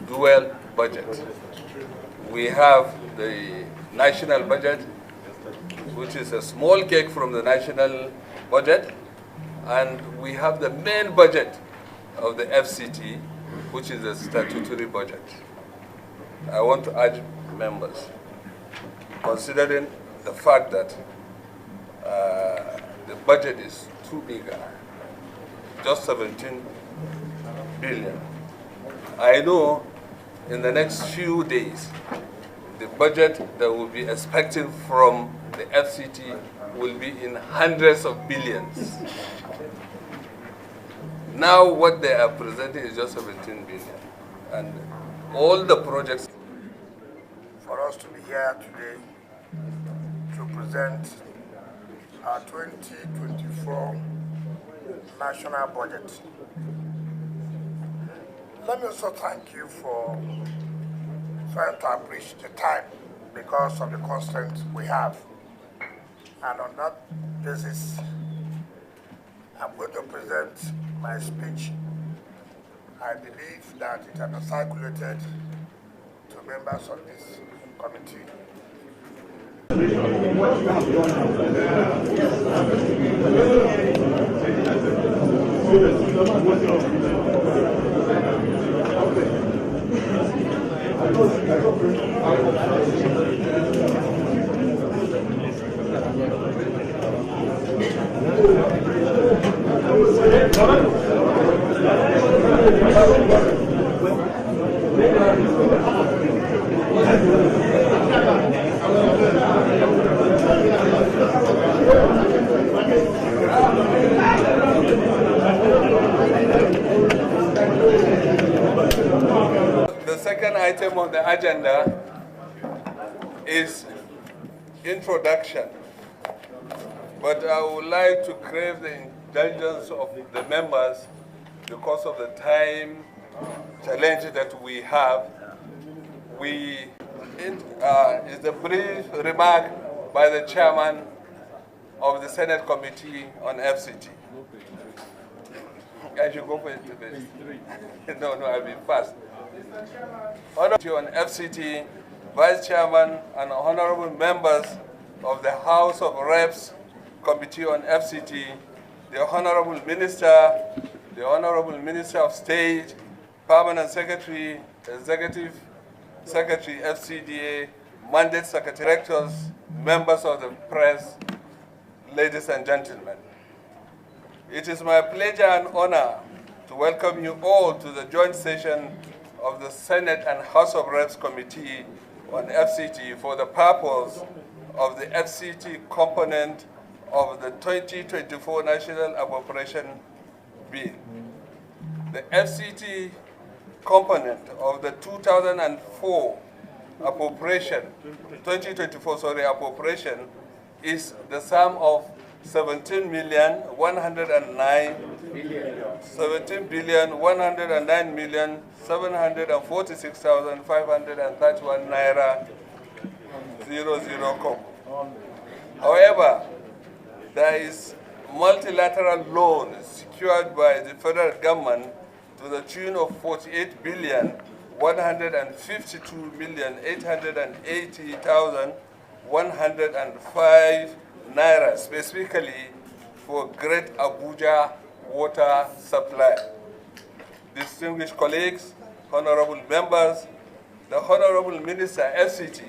dual budget. We have the national budget, which is a small cake from the national budget, and we have the main budget of the FCT, which is the statutory budget. I want to urge members, considering the fact that the budget is too big, just 17 billion. I know in the next few days, the budget that we'll be expecting from the FCT will be in hundreds of billions. Now what they are presenting is just 17 billion. And all the projects. For us to be here today to present our 2024 national budget. Let me also thank you for trying to appreciate the time because of the constraints we have. And on that basis, I'm going to present my speech. I believe that it has been circulated to members of this committee. The second item on the agenda is introduction, but I would like to crave the indulgence of the members because of the time challenge that we have. Is the brief remark by the chairman of the Senate Committee on FCT. I should go for it today. No, I'll be fast. On FCT, Vice Chairman and honorable members of the House of Reps Committee on FCT, the Honorable Minister, the Honorable Minister of State, Permanent Secretary, Executive Secretary, FCDA, Mandate Secretary, Directors, members of the press, ladies and gentlemen. It is my pleasure and honor to welcome you all to the joint session of the Senate and House of Reps Committee on FCT for the purpose of the FCT component of the 2024 National Appropriation Bill. The FCT component of the 2024 appropriation, 2024 appropriation is the sum of 17,109,746,531 naira 00. However, there is multilateral loan secured by the federal government to the tune of 48,152,880,105 naira, specifically for Great Abuja water supply. Distinguished colleagues, honorable members, the Honorable Minister FCT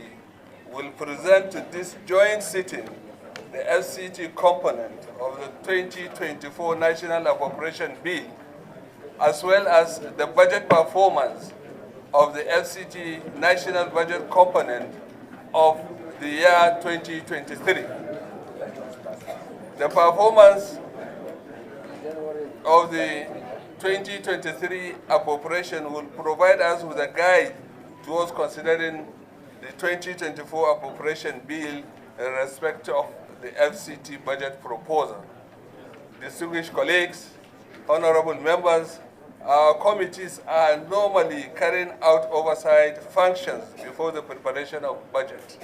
will present to this joint sitting the FCT component of the 2024 National Appropriation Bill, as well as the budget performance of the FCT National Budget component of the year 2023. The performance of the 2023 appropriation will provide us with a guide towards considering the 2024 appropriation bill in respect of the FCT budget proposal. Distinguished colleagues, honorable members, our committees are normally carrying out oversight functions before the preparation of budget.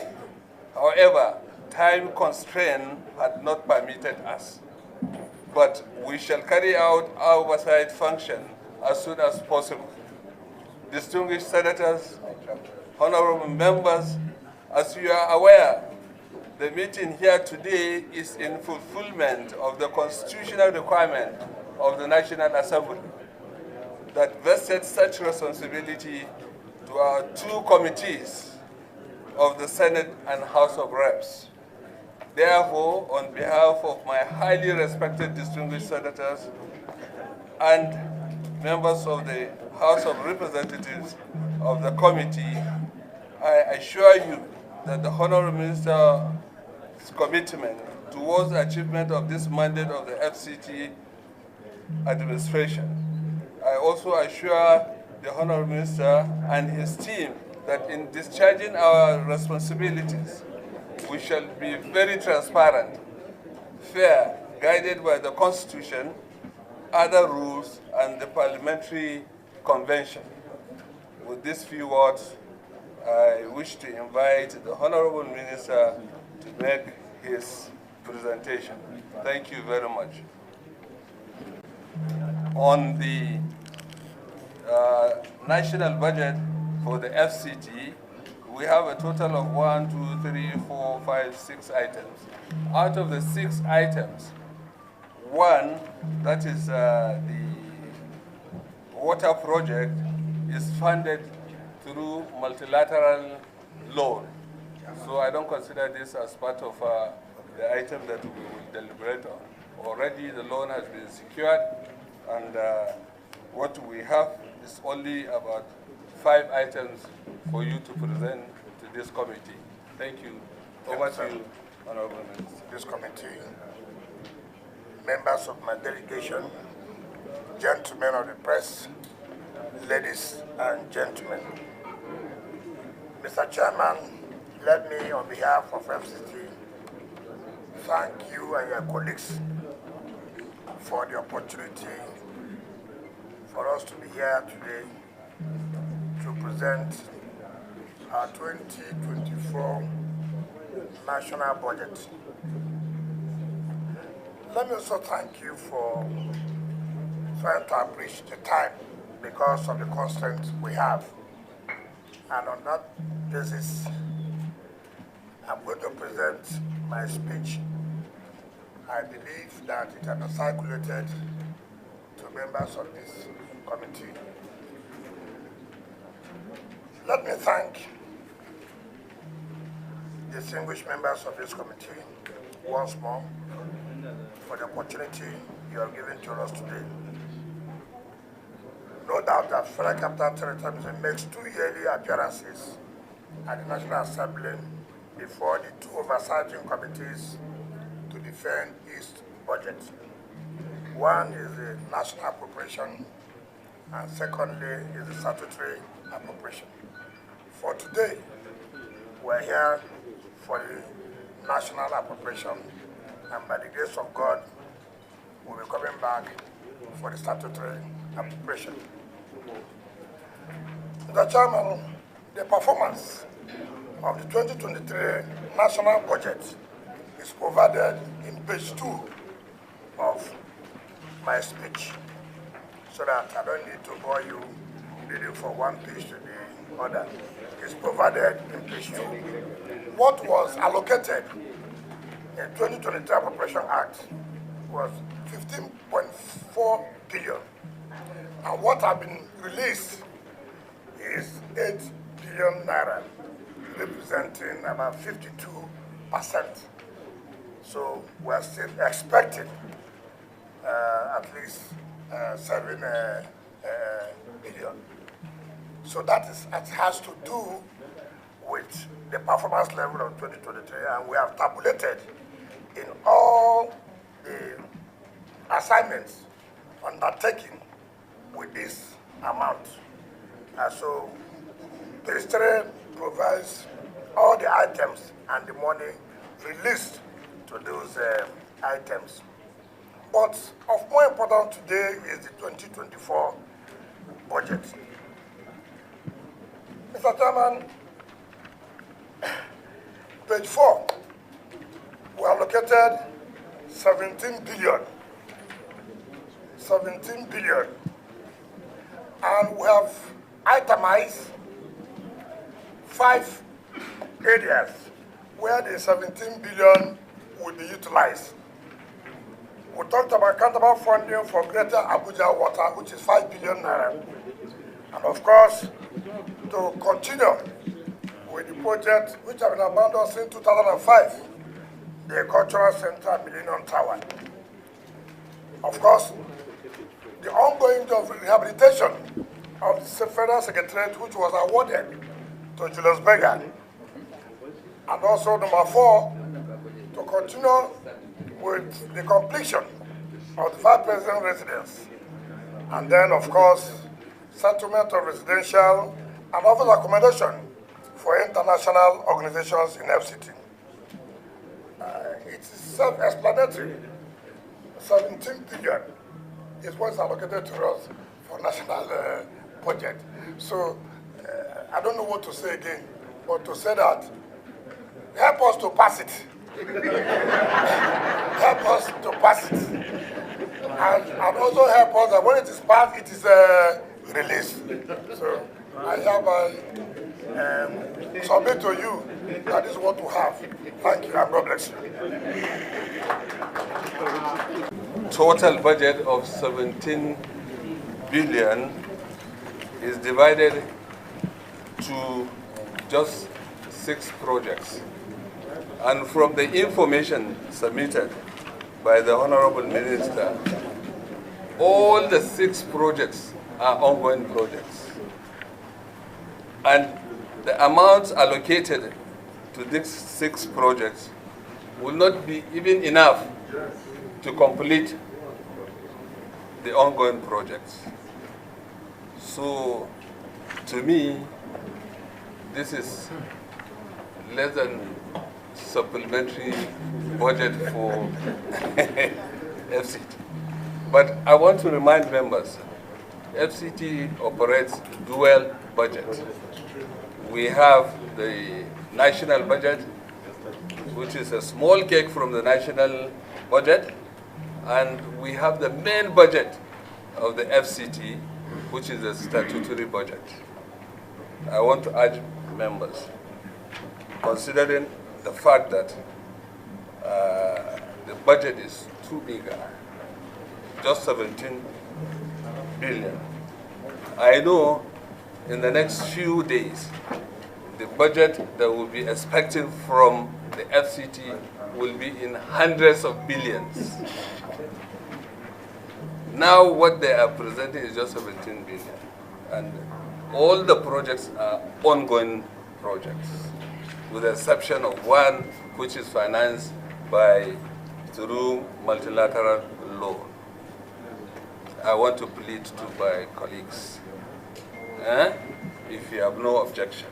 However, time constraint had not permitted us, but we shall carry out our oversight function as soon as possible. distinguished senators, honorable members, as you are aware, the meeting here today is in fulfillment of the constitutional requirement of the National Assembly that vested such responsibility to our two committees of the Senate and House of Reps. Therefore, on behalf of my highly respected distinguished senators and members of the House of Representatives of the committee, I assure you that the Honorable Minister's commitment towards the achievement of this mandate of the FCT administration. I also assure the Honorable Minister and his team that in discharging our responsibilities, we shall be very transparent, fair, guided by the Constitution, other rules, and the Parliamentary Convention. With these few words, I wish to invite the Honorable Minister to make his presentation. Thank you very much. On the national budget for the FCT, we have a total of 1, 2, 3, 4, 5, 6 items. Out of the 6 items, one, that is the water project, is funded through multilateral loan. So I don't consider this as part of the item that we will deliberate on. Already the loan has been secured, and what we have is only about 5 items for you to present to this committee. Thank you. Over to you, Honorable Minister. This committee, members of my delegation, gentlemen of the press, ladies and gentlemen. Mr. Chairman, let me, on behalf of FCT, thank you and your colleagues for the opportunity for us to be here today to present our 2024 national budget. Let me also thank you for trying to abridge the time because of the constraints we have. And on that basis, I'm going to present my speech. I believe that it has been circulated to members of this committee. Let me thank distinguished members of this committee once more for the opportunity you have given to us today. No doubt that Federal Capital Territory makes 2 yearly appearances at the National Assembly before the 2 oversighting committees to defend its budget. One is the national appropriation, and secondly is the statutory appropriation. For today, we're here for the national appropriation, and by the grace of God, we'll be coming back for the statutory appropriation. Mr. Chairman, the performance of the 2023 national budget is provided in page 2 of my speech, so that I don't need to bore you reading from one page to the other. It's provided in page 2. What was allocated in 2023 Appropriation Act was 15.4 billion, and what has been released is 8 billion naira, representing about 52%. So we're still expecting at least 7 billion. So that has to do with the performance level of 2023, and we have tabulated in all the assignments undertaken with this amount. So the Ministerial provides all the items and the money released to those items. But of more importance today is the 2024 budget. Mr. Chairman, page 4, we allocated 17 billion. 17 billion. And we have itemize 5 areas where the 17 billion will be utilized. We talked about accountable funding for Greater Abuja Water, which is 5 billion naira. And of course, to continue with the project which have been abandoned since 2005, the Cultural Center Millennium Tower. Of course, the ongoing job of rehabilitation of the Federal Secretariat, which was awarded to Julius Berger. And also, number 4, to continue with the completion of the 5 president residence. And then, of course, settlement of residential and office accommodation for international organizations in FCT. It is self-explanatory. 17 billion is what's allocated to us for national budget. So I don't know what to say again, but to say that, help us to pass it. Help us to pass it. And also help us that when it is passed, it is released. So I have submit to you that this is what we have. Thank you, and God bless you. Total budget of 17 billion is divided to just 6 projects. And from the information submitted by the Honorable Minister, all the 6 projects are ongoing projects. And the amounts allocated to these 6 projects will not be even enough to complete the ongoing projects. So, to me, this is less than supplementary budget for FCT. But I want to remind members, FCT operates dual budget. We have the national budget, which is a small cake from the national budget, and we have the main budget of the FCT, which is a statutory budget. I want to urge members, considering the fact that the budget is too big, just 17 billion. I know in the next few days, the budget that we'll be expecting from the FCT will be in hundreds of billions. Now what they are presenting is just 17 billion. And all the projects are ongoing projects, with the exception of one which is financed through multilateral loan. I want to plead to my colleagues, if you have no objection,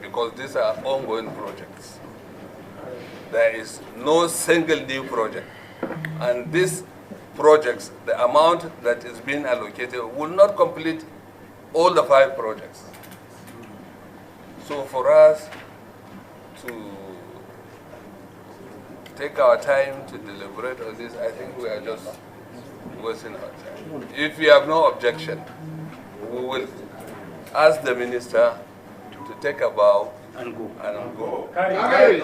because these are ongoing projects. There is no single new project. And these projects, the amount that is being allocated will not complete all the 5 projects. So for us to take our time to deliberate on this, I think we are just wasting our time. If you have no objection, we will ask the minister to take a bow and go. Carry.